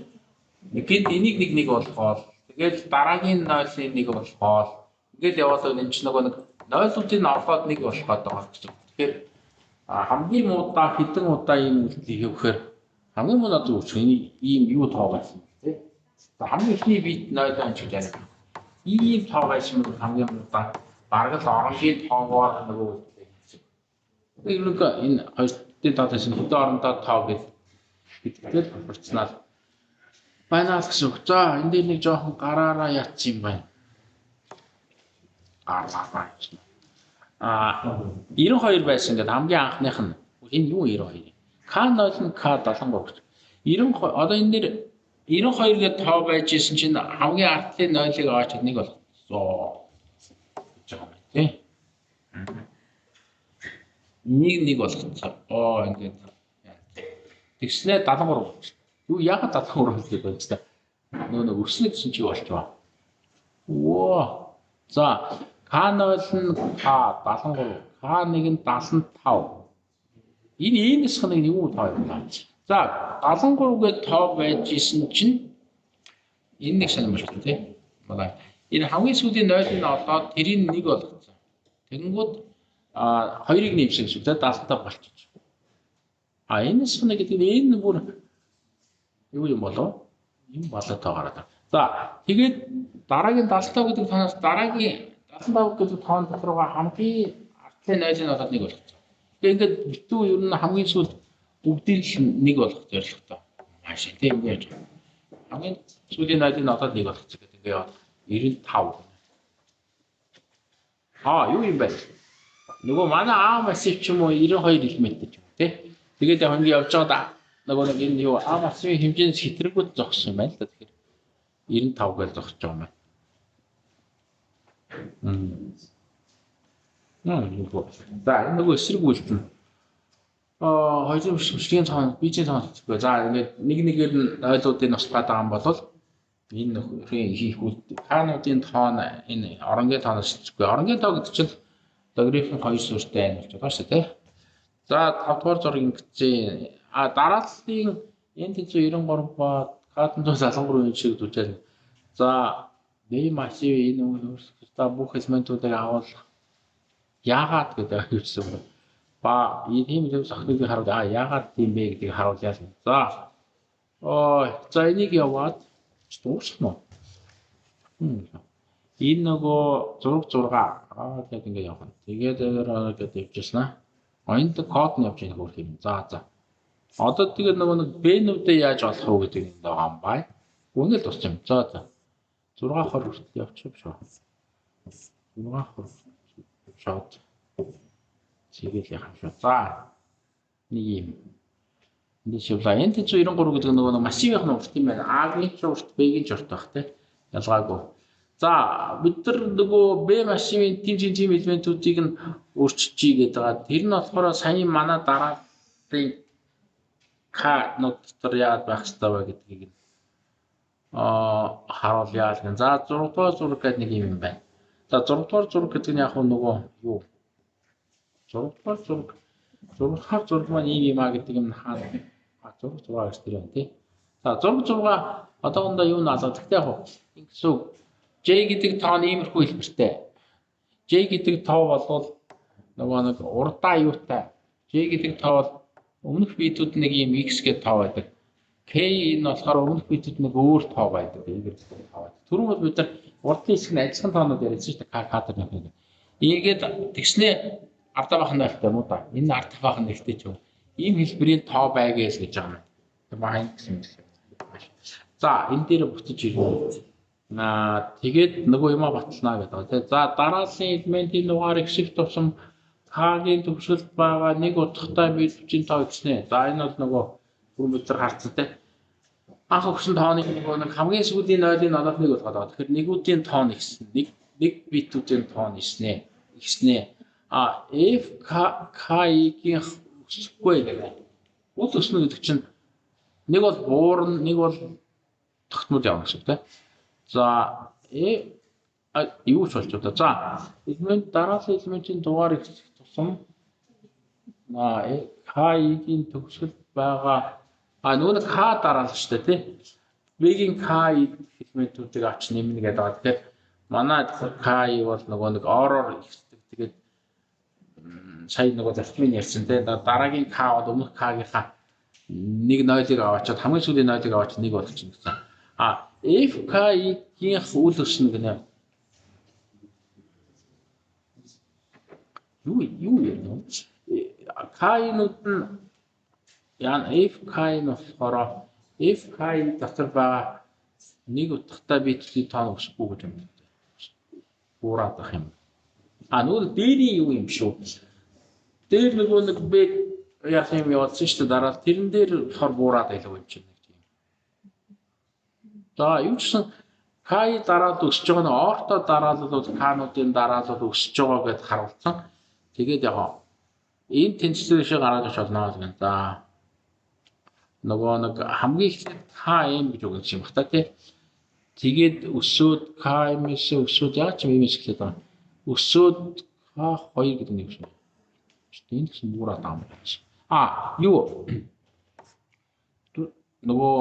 A: нэгэд энийг нэг болгоод тэгээд дараагийн 0-ийн 1 болгоод ингээд яваад байгаа юм чинь нөгөө нэг 0-уудын олоод 1 болгоод байгаа гэж. Тэгэхээр хамгийн муудаа хэдэн удаа ийм үйлдэл хийхээр хамгийн муу надад үүсэх ийм юу тоо байсан тий. Хамгийн ихний бит 0 гэж байна. Ийм тоо байсан бол хамгийн муудаа бараг л оронгийн тоогоор нөгөө үйлдэл хийсэн. Нэг энэ хоёрын тоотойс нь хэдэн орондоо тоо гэдэгтэй процессионал байна гэсэн үг. За энэ дээр нэг жоохон гараараа яатсан юм байна. 92 байсан гэдэг хамгийн анхных нь энэ юу 92? K0 нь K73 гэж. 92 одоо энэ дээр 92 гэдэг тоо байж исэн чинь хамгийн артлын 0-ыг аваад нэг болгосон. гэж байгаа юм тий. Нэг болгосон. Ингээд тэгснэ 73. Юу яагаад 73 гэдэг вэ гэвэл нөгөө өснө гэсэн чи болж байгаа. Оо. За K0 нь K73, K1 нь 75. Энэ нисх нэг юу тоо юм байна. За 73 гэдэг тоо байж исэн чинь энэ нэг сонирхолтой тий. Манай энэ хамгийн сүүлийн 0-ыг олоод тэрийг 1 болгоцсон. Тэгэнгүүт 2-ыг нэмсэн гэсэн үг тий 70-таа болчих. Энэ нисх нэг гэдэг энэ бүр юу юм болов? Юм болоо тоо гараад. За тэгээд дараагийн 70 гэдэг тоноос дараагийн 75 гэдэг тоон дотороо хамгийн артлын 0-ыг олоод 1 болгоцсон. Тэгээд ингээд битүү ер нь хамгийн сүүлд бүгдийг л 1 болгох зорилготой. Маш тийм яаж. Хамгийн сүүлийн 0-ыг олоод 1 болгоцсон гэдэг ингээд 95. Юу юм бэ? Нөгөө манай А массив ч юм уу 92 элементтэй ч юм уу тий. Тэгээд яг ингээд явж байгаа нөгөө нэг энэ юу А массивын хэмжээс хэтрэгүүд зогссон юм байна л да. Тэгэхээр 95 гэж зогсож байгаа юм байна. За энэ нөгөө эсрэг үйлдэл. Хоёрын хөшлийн цаана бижийн цаана хэвчээ. За ингээд нэгээр нь ойлуудыг нуслаад байгаа юм бол энэ нөхрийн хийх үйлдэл. Хаануудын тоон энэ оронгийн тооноос хэвчээ. Оронгийн тоо гэдэг чинь логарифм 2 суурьтай айн болж байгаа шүү дээ. За 5 дугаар зургийг ингэсэн. Дарааллын n тэнцүү 93 ба K173 шиг дүржээ. За нэг массив энэ өөрсдөө бүх элементүүдийг авал яагаад гэдэг хэлсэн байна. Ба ийм юм сахныг харуул яагаад тийм бэ гэдгийг харуулъя. За. За энийг яваад дуусна уу? Энэ нөгөө зураг тэгээд ингэ явах. Тэгээд гэдэг явчихсан. Энд код нь явж байгаа хөрх юм. За. Одоо тэгээд нөгөө нэг B-нүдээ яаж олох вэ гэдэг юм байгаа юм бай. Үнэл тусч юм. За. 6 хор хүртэл явчих шүү. 6 хор шууд. Чигээл яах юм. За. Нэг юм. Энд шивла энэ 93 гэдэг нөгөө массивын урт юм байна. А-гийн ч урт, Б-гийн ч урт байх тий. Ялгаагүй. За бид нар нөгөө B машинын тийм элементүүдийг нь өөрчилчихье гэдэг байгаа. Тэр нь болохоор саяны манай дарааллын К нот дотор яагаад байх ёстой вэ гэдгийг нь харуулъя л гэн. За 6 дугаар зураг гэдэг нэг юм байна. За 6 дугаар зураг гэдэг нь яг нөгөө юу? 6 дугаар зураг маань ийм юм а гэдэг юм хаана? 6 гэж тэр юм тий. За 6 одоохондоо юу наалаа. Гэхдээ яг ингэсэн J гэдэг тоо нь иймэрхүү хэлбэртэй. J гэдэг тоо болвол нөгөө нэг урдаа юутай. J гэдэг тоо бол өмнөх битүүд нэг юм X гэдэг тоо байдаг. K энэ болохоор өмнөх битүүд нэг өөр тоо байдаг. Y гэдэг тоо байдаг. Түрүүн бол бид нар урдын хэсэг нь адилхан тоонууд яриадсан шүү дээ. K кадр нэг. Ийгээд тэгснээ ардаа бахан нэртэй муу да. Энэ ардаа бахан нэртэй ч юм. Ийм хэлбэрийн тоо байгээс гэж байгаа юм. Бахан гэсэн юм. За энэ дээр буцаж ирнэ. Тэгээд нөгөө юма баталнаа гэдэг. За дарааллын элементийн дугаарыг shift тусам K-гийн төвшөлт байгаа нэг утгатай бичгийн тоо гэснэ. За энэ бол нөгөө бүрмөдөр харцсан те. Анх өгсөн тооны нөгөө нэг хамгийн сүүлийн нойлын олоод нэг болгоод байгаа. Тэгэхээр нэгүүдийн тоо нэгсэн. Нэг битүүдийн тоо нэгснэ. F K-ийн өсөхгүй гэдэг. Үл өснө гэдэг чинь нэг бол буурна, нэг бол тогтмол явна гэсэн үг те. За юу ч болж байна. За элемент дараалал элементийн дугаар их тусам K-ийн төгсгөл байгаа. Нөгөө K дараалал шүү дээ тий. B-ийн K элементүүдийг авч нэмнэ гэдэг байгаа. Тэгэхээр манай K бол нөгөө нэг ороор ихсдэг. Тэгээд сая нөгөө зарчмын ярьсан тий. Дараагийн K бол өмнөх K-гийнхаа нэг нойлыг аваачаад хамгийн сүүлийн нойлыг аваач нэг болгочихно гэсэн. F K-ийн үл өснө гэнэ. Юу юм? K-нууд нь яа F K нь болохоор F K дотор байгаа нэг утгатай битлийн тоо өсөхгүй гэж юм. Буураад байх юм. Нөгөө дээрийн юу юм шүү. Дээр нөгөө нэг B яах юм явуулсан шүү дээ. Дараа тэрэн дээр болохоор буураад байлаа юм чинь. За юу ч гэсэн K дараалал өсөж байгаа нь орто дараалал бол K-нуудын дараалал өсөж байгаа гэдээ харуулсан. Тэгээд яг энэ тэнцвэр шиг гараад ич болно гэх юм. За нөгөө нэг хамгийн ихтэй KM гэж үг юм бата тий. Тэгээд өсөөд KM-с өсөөд яг ч юм шиг хэлээд байгаа. Өсөөд K2 гэдэг нэг юм. Энэ гэсэн буураад байгаа юм байна. Юу нөгөө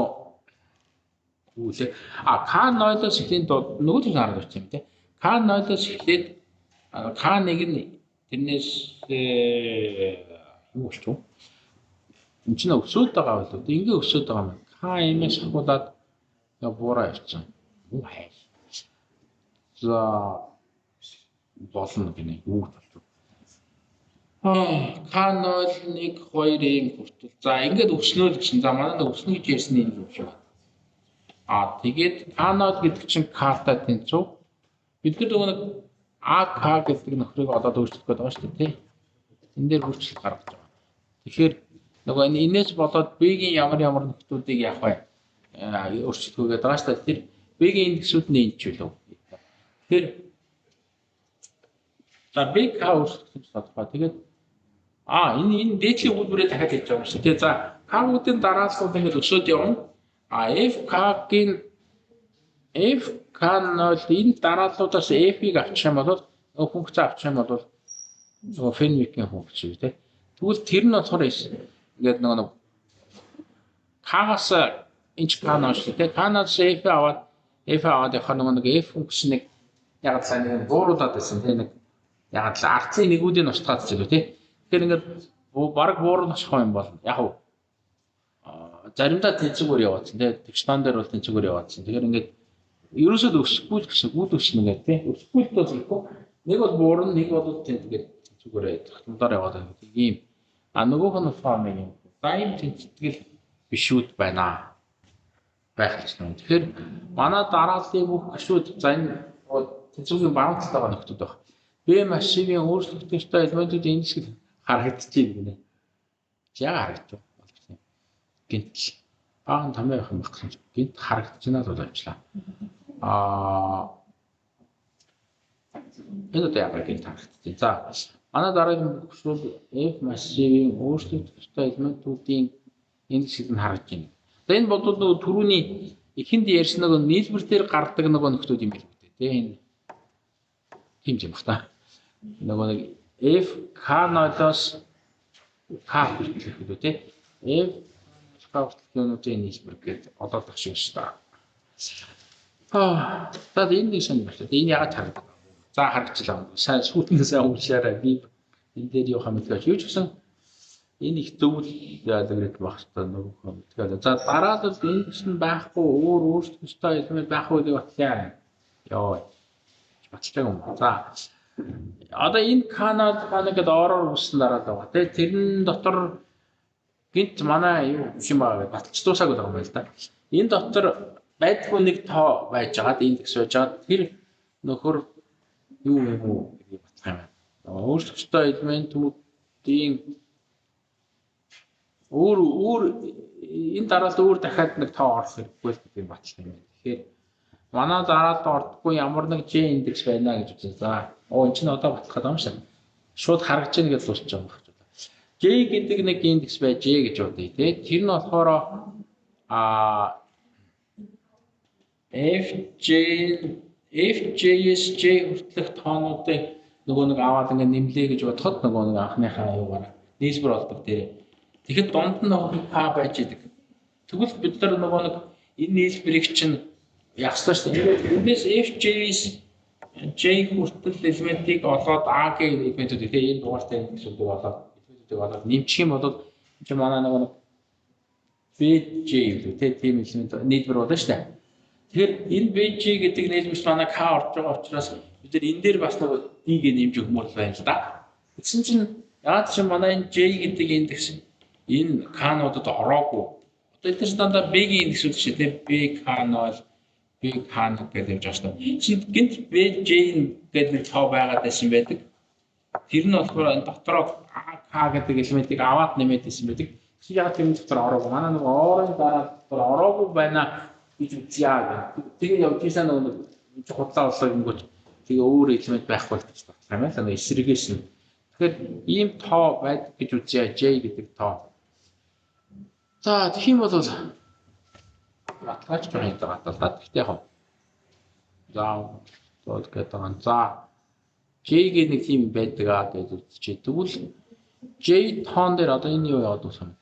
A: K0-оос эхлээд нөгөө зүйл хараад байна юм тий. K0-оос эхлээд K1 нь тэрнээс юу болчих вэ? Энд чинь өсөөд байгаа болов. Ингээ өсөөд байгаа юм. KM-ээс хавуулаад буураа явчихсан. Юу хай. За болно гинэ. Юу болчих вэ? K0 1 2-ийн хүртэл. За ингээд өснөө гэсэн. За манай нэг өснө гэж ярьсан юм шиг. Тэгээд K0 гэдэг чинь K-тай тэнцүү. Бид нар нэг AK гэдэг нөхрийг олоод өөрчлөх гээд байгаа шүү дээ тий. Энэ дээр өөрчлөлт гаргаж байгаа. Тэгэхээр нөгөө энэс болоод B-ийн ямар нөхцөлүүдийг яах вэ? Өөрчлөх гээд байгаа шүү дээ. Тэр B-ийн индексүүд нь энэ ч үлээ. Тэгэхээр за B-K өөрчлөх гэж бодгоо. Тэгээд энэ дээдлийн үйлдвэрээ дахиад хийж байгаа юм шүү. Тэгээд за K-уудын дарааллууд ингэж өсөд явна. F-K0 энэ дарааллуудаас F-ийг авчих юм бол функц авчих юм бол нөгөө фенвикийн функц шүү дээ. Тэгвэл тэр нь болохоор ингээд нөгөө K-аас энэ K0 шүү дээ. K0-аас F аваад явах нөгөө F функцнийг яг сайн нэг бууруулад байсан тийм нэг яг л арцын нэгүүдийн устгаад ч гэдэг тийм. Тэгэхээр ингээд баг бууруулах юм бол яг заримдаа тэнцвэр яваадсан тийм. Тэгштан дээр бол тэнцвэр яваадсан. Тэгэхээр ингээд ерөөсөө өсөхгүй гэсэн үд өснө гэдэг тийм. Өсөхгүй л болохгүй. Нэг бол буурна, нэг бол тэнцвэр зүгээр тогтмолоор яваад байгаа тийм. Нөгөөх нь формыг юм. Дайм тэнцвэр бишүүд байна. Байх гэж байна. Тэгэхээр манай дарааллын бүх гишүүд за энэ тэнцвэрийн баруун талд байгаа нөхдүүд байна. B машинын өөрчлөлттэй элементүүдийн индекс харагдчихэв гинэ. Яг харагдав. Гинт баан томьёох юм багсан. Гинт харагдчихнаа л боловчлаа. Энэ одоо яг гэж харагдчих. За манай дараагийн хөшүүл F massive-ийн өөрчлөгдөх ёстой элементүүдийн индексийг нь харж байна. За энэ бол нөгөө түрүүний эхэнд ярьсан нөгөө нийлбэр дээр гардаг нөгөө нөхдүүд юм байна үү те. Энэ тийм юм байна. Нөгөө нэг F K0-оос K хүртэлх үү те. F K хүртэлхүүнүүдийн нийлбэр гэдэг олоод ах шиг шүү дээ. За энэ нэг шинэ байна. Энэ яагаад харагдав? За харагчлаа. Сайн сүүлнээс уншаарай. Би энэ дээр юу хамтлагч юу ч гэсэн энэ их зөвл ялгрэх байх хэрэгтэй нөгөө хамтлагаа. За дараа нь индекс нь байхгүй өөр өөрчлөлт өстой элемент байхгүй гэдэг батлаа. Йоо. Батлаа юм. За одоо энэ канал гэдэг ороор үссэн дараа л байгаа. Тэгээ тэрэн дотор гинт манай юу юм аа баталж дуусаагүй байгаа юм байна л да. Энэ дотор байдгүй нэг тоо байж байгаад индекс байж байгаа. Тэр нөхөр юу юм уу гэж батлах юм байна. Өөрчлөлттэй элементүүдийн өөр энэ дараалал өөр дахиад нэг тоо орох хэрэггүй л гэдэг батлах юм байна. Тэгэхээр манай дараалалд ордохгүй ямар нэг J индекс байна гэж үзье. За энэ чинь одоо батлах гэдэг юм шиг. Шууд харагч яах гэж дуусч байгаа юм байна. J гэдэг нэг индекс байж гэж бодъё тий. Тэр нь болохоор FJS J хүртэлх тоонуудыг нөгөө нэг аваад ингээд нэмлээ гэж бодоход нөгөө нэг анхныхаа юугаар нийлбэр болдог дээр. Тэгэхэд дунд нь нөгөө K байж идэг. Тэгвэл бид нар нөгөө нэг энэ нийлбэрийг чинь ягслаа шүү дээ. Эндээс FJS J хүртэл элементийг олоод AG элементүүд тэгээ энэ дугаартай зүйлүүд олоод нэмчих юм бол чи манай нөгөө BJ гэдэг тийм элемент нийлбэр болно шүү дээ. Тэгэхээр энэ BJ гэдэг нийлбэрт манай K орж байгаа учраас бид нар энэ дээр бас нэг D-г нэмж өгмөр байна л да. Тэгсэн чинь яагаад ч манай энэ J гэдэг индекс энэ K-нуудад ороогүй. Одоо энэ чинь дандаа B-ийн индексүүд шүү дээ. BK0 BK1 гэдэг явж байгаа шүү дээ. Чинь гинт BJ гэдэг нэг тоо байгаад байсан байдаг. Тэр нь болохоор энэ дотроо AK гэдэг элементийг аваад нэмээд байсан байдаг. Чи яагаад тэр дотор ороогүй? Манай нэг оорын дараа дотор ороогүй байна гэж үзье. Тэгээ явж ийсэн нэг худлаа болоо ингэвч тэгээ өөр элемент байхгүй гэж байна. Тийм ээ. Эсрэгээс нь. Тэгэхээр ийм тоо байдаг гэж үзье. J гэдэг тоо. За тэгэх юм бол баталгаач байна гэдэг байна. Гэхдээ яг за гэдэг байгаа. За J-г нэг тийм байдаг гэж үзчихээ. Тэгвэл J тоон дээр одоо энэ юу яваад байна?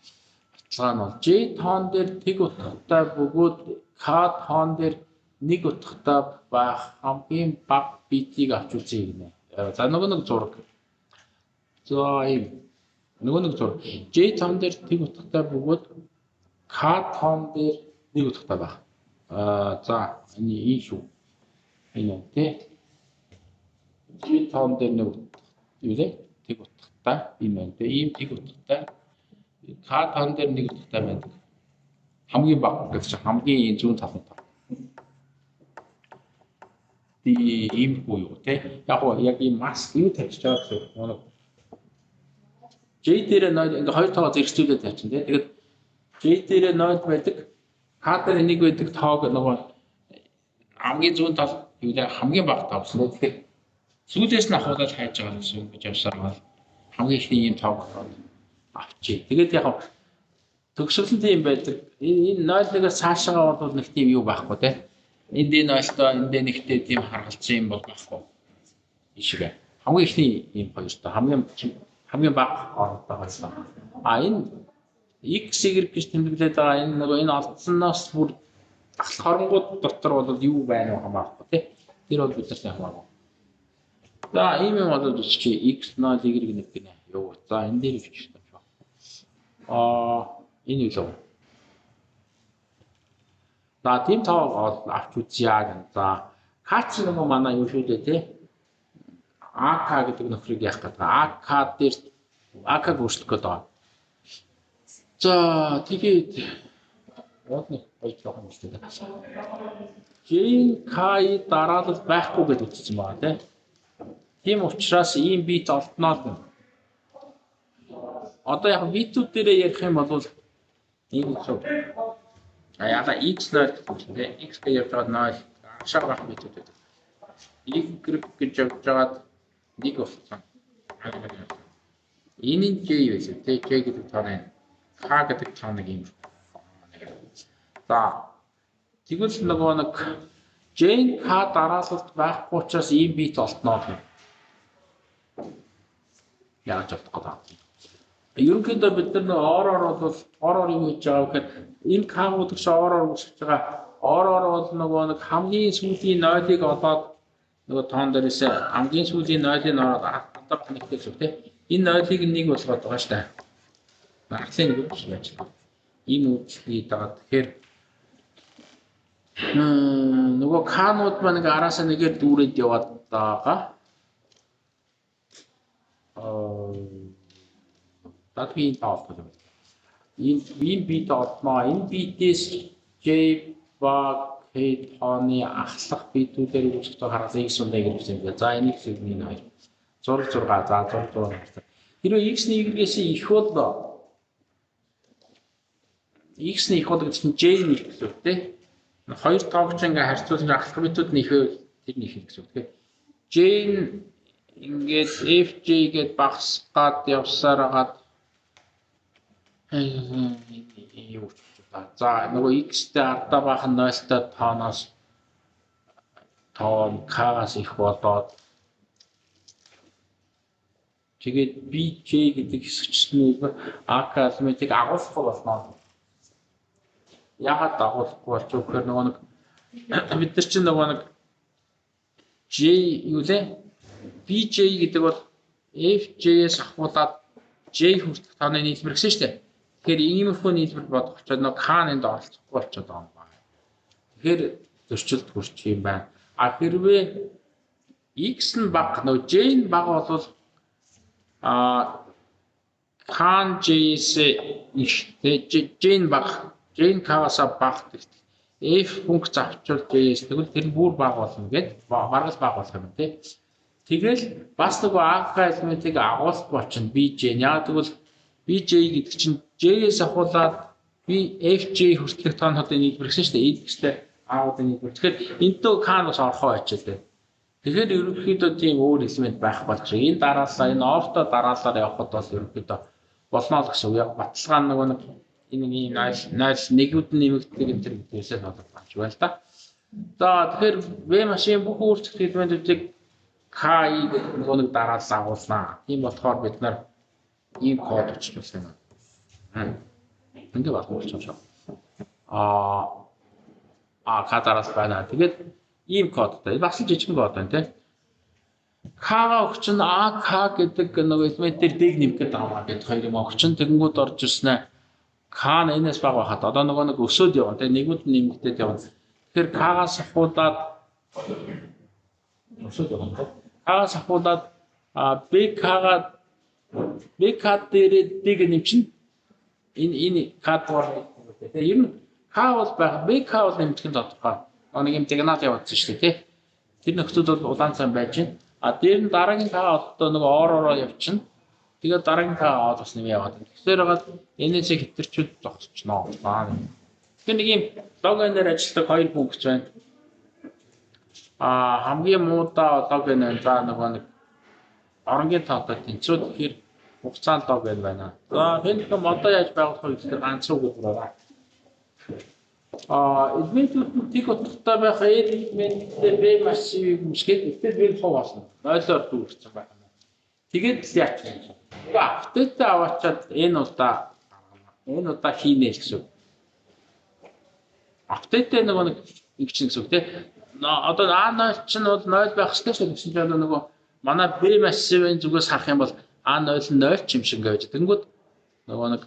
A: Баталгаа нь бол J тоон дээр тэг утгатай бөгөөд K тоон дээр нэг утгатай байх хамгийн бага битийг авч үзье гинэ. За нөгөө нэг зураг. За ийм нөгөө нэг зураг. J тоон дээр тэг утгатай бөгөөд K тоон дээр нэг утгатай байх. За энэ iyi шүү. Энэ тий. J тоон дээр нэг юу вэ? Тэг утгатай юм байна. Ийм тэг утгатай. K тоон дээр нэг утгатай байдаг. Хамгийн бага гэж хамгийн зүүн талд тав. Ийм хүү юу те. Яг ийм маск юу тавьчих жаа гэсэн. J дээр 0 ингээ хоёр тоогоо зэрэгцүүлээд тавьчих те. Тэгээд J дээр 0 байдаг. K дээр 1 байдаг тоог нөгөө хамгийн зүүн тал юу вэ? Хамгийн бага тав гэсэн. Тэгэхээр сүүлээс нь ахуулаад хайж байгаа гэсэн үг гэж явсаар хамгийн ихний ийм тоог авчи. Тэгээд яг төгсгөл нь тийм байдаг. Энэ 0-ээс цаашаа бол нэг тийм юу байхгүй те. Энд энэ 0-той энд нэгтэй тийм харгалзсан юм бол байхгүй. Ишгэ. Хамгийн ихний ийм хоёртой хамгийн бага оролт байгаа. Энэ X Y гэж тэмдэглээд байгаа энэ нөгөө энэ олдсоноос бүр ахлах хоронгууд дотор бол юу байна вэ хамаахгүй тий. Тэр бол бид нартай хамаагүй. За ийм юм болоод чи X0 Y нэг гинэ. Юу. За энэ дээр бичиж байна. Энэ юу вэ? За тийм тоог авч үзье гэн. За кач нөгөө манай юу шүү дээ тий. AK гэдэг нөхрийг яах гэдэг. AK дээр AK-г өөрчлөх гэдэг байгаа. За тэгээд одны болж байгаа юм шүү дээ. JK дараалал байхгүй гэж үзсэн байгаа тий. Тийм учраас ийм бит олдноо. Одоо яг битүүд дээр ярих юм бол ийм шүү. Яа X0 X гэж явж байгаа 0 ашаа байх битүүд байдаг. y гэж явж байгаад нэг болсон. Энэ нь j байсан. Тэ j гэдэг тооны k гэдэг тооныг юм. За тэгвэл нөгөө нэг j-ийн k дараалалт байхгүй учраас ийм бит олтноо гэх. Яаж авах гэдэг. Ерөнхийдөө бид нар ороор юм хийж байгаа гэхэд энэ k-ууд гэж ороор үүсэж байгаа. Ороор бол нөгөө нэг хамгийн сүүлийн 0-ыг олоод нөгөө тоон дээрээс хамгийн сүүлийн 0-ыг ороод хатдаг нэгтэй зүг тийм. Энэ 0-ыг нэг болгоод байгаа шүү дээ. Багцын нэг биш байж байна. Ийм үйлчлэгийг дагаад тэгэхээр нөгөө k-нууд маань ингээ араасаа нэгээр дүүрээд яваад байгаа. Татвин таах гэдэг. Энэ бит олдноо. Энэ битээс j ба k тооны ахлах битүүдээр үүсгэж байгаа хараас x ундаа гэж юм байна. За энийг зөвхөн хоёр. 6 за 6. Хэрвээ x-ний y-гээс их бол x-ний их бол гэж чинь j-ний их гэсэн үг тийм. Хоёр тоогч ингээ харьцуулж ахлах битүүд нь ихээ тэр нь их гэсэн үг тийм. J ингээд fj гэд багсгаад явсаар хагаад юу за нөгөө x-тэй ардаа баах нь 0-тай тооноос тоон k-аас их болоод тэгээд bj гэдэг хэсэгчнийг ak арифметик агуулгах болно. Яагаад агуулахгүй болчих вэ гэхээр нөгөө нэг бид нар чинь нөгөө нэг j юу лээ bj гэдэг бол fj-ээс ахуулаад j хүртэх тооны нийлбэр гэсэн шүү дээ. Тэгэхээр иймэрхүү нийлбэр бодох очоод нөгөө k-нд оролцохгүй болчиход байгаа юм байна. Тэгэхээр зөрчилд хүрчих юм байна. А хэрвээ x нь бага нөгөө j нь бага бол k j-с их j нь бага j нь k-аас бага f функц авчвал j-с тэгвэл тэр нь бүр бага болно гэд баргал бага болох юм тий. Тэгэл бас нөгөө ak арифметик агуулга болчихно bj. Яг тэгвэл bj гэдэг чинь j-с ахуулаад fj хүртэлх тоонуудын нийлбэр гэсэн шүү дээ. X-тэй a-уудын нийлбэр. Тэгэхээр энэтэй k-ноос орхоо очилээ. Тэгэхээр ерөнхийдөө тийм өөр элемент байх болж байгаа. Энэ дараалал энэ орто дараалалаар явхад бол ерөнхийдөө болно л гэсэн үг. Яг баталгаа нөгөө нэг энэ найл нэгүүд нэмэгддэг энэ төр гэдгээс болоод байна ч байна л да. За тэгэхээр v машин бүх өөрчлөлт элементүүдийг ki гэдэг нөгөө нэг дараалал агуулнаа. Тийм болохоор бид нар ийм код өчтүүлсэн юм. Ингээ болчих юм шиг. К дараалал байна. Тэгээд ийм кодтай. Бас л жижигэн код байна тийм. К-га өгчин AK гэдэг нөгөө элементээр дэг нэмэх гэдэг байгаа гэдэг хоёр юм өгчин тэгэнгүүт орж ирснэ. К нь энэс бага байхад одоо нөгөө нэг өсөөд явна тийм нэгүүд нэмэгдээд явна. Тэгэхээр К-гаас ахуулаад өсөөд явна. К-гаас ахуулаад BK дээр дэг нэмчин энэ К дугаар тийм ер нь К бол байх BK бол нэмэх нь тодорхой. Нэг юм сигнал явагдсан шүү дээ тий. Тэр нөхцөл бол улаан цай байж байна. А дээр нь дараагийн та одоо нэг ороо явчихна. Тэгээд дараагийн та аваад бас нэмээ яваад. Тэгэхээр хагаад энэс хэтэрчүүд зогсчихноо. Тэгэхээр нэг юм логинээр ажилладаг хоёр функц байна. Хамгийн муудаа логин байна. За нэг оронгийн таатай тэнцвэр тэгэхээр хугацаанд логин байна. За энэ модоо яаж байгуулах вэ гэхээр ганц үг байна. Элементүүд тийг утгатай байх элементтэй b массив юмшгээд эвдэл хов болно. 0-оор дүүрсэн байна. Тэгээд яач вэ? Апдейтээ аваачаад энэ удаа хийнэ гэсэн. Апдейтээ нэг чинь гэсэн үг тий. Одоо A0 чинь бол 0 байх хэрэгтэй шүү гэсэн чинь нөгөө манай b массивын зүгээс харах юм бол A0 нь 0 ч юм шиг байж. Тэнгүүд нөгөө нэг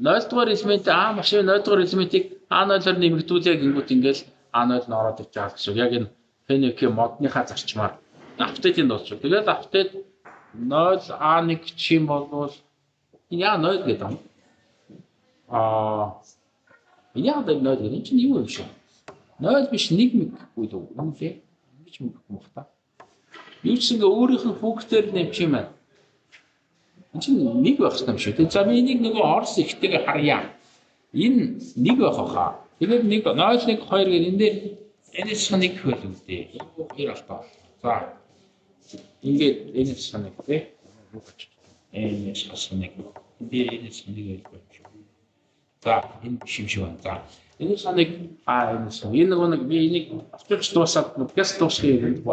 A: 0 дугаар элемент А машин 0 дугаар элементийг A0-оор нэмэгдүүлээ гингүүт ингээл A0 нь ороод ирж байгаа гэсэн. Яг энэ FNK модныхаа зарчмаар апдейтинд болчих. Тэгээд апдейт 0 A1 чим болвол энэ яа 0 гэдэг юм. Энэ яа 0 гэдэг энэ чинь юу юм шиг. 0 биш 1 мэхгүй дөө. Юу вэ? Ингэж мэхгүй мөх та. Юу ч ингээ өөрийнх нь функцээр нэмчих юм байна. Энэ чинь 1 байх юм шүү. Тэгээд за би энийг нөгөө орс ихтэйгээ харъя. Энэ 1 байх хаа. Тэгээд 1 0 1 2 гэдэг энэ дээр Энэ саныг хөл үдээ. Хоёр алдаа. За. Ингээд энэ саныг тий. Энэ саныг. Би энэ саныг хэлбэж. За, энэ шимшиг байна. За. Энэ саныг энэ сан. Энэ нэг би энийг авчирч дуусаад газ дуусгыг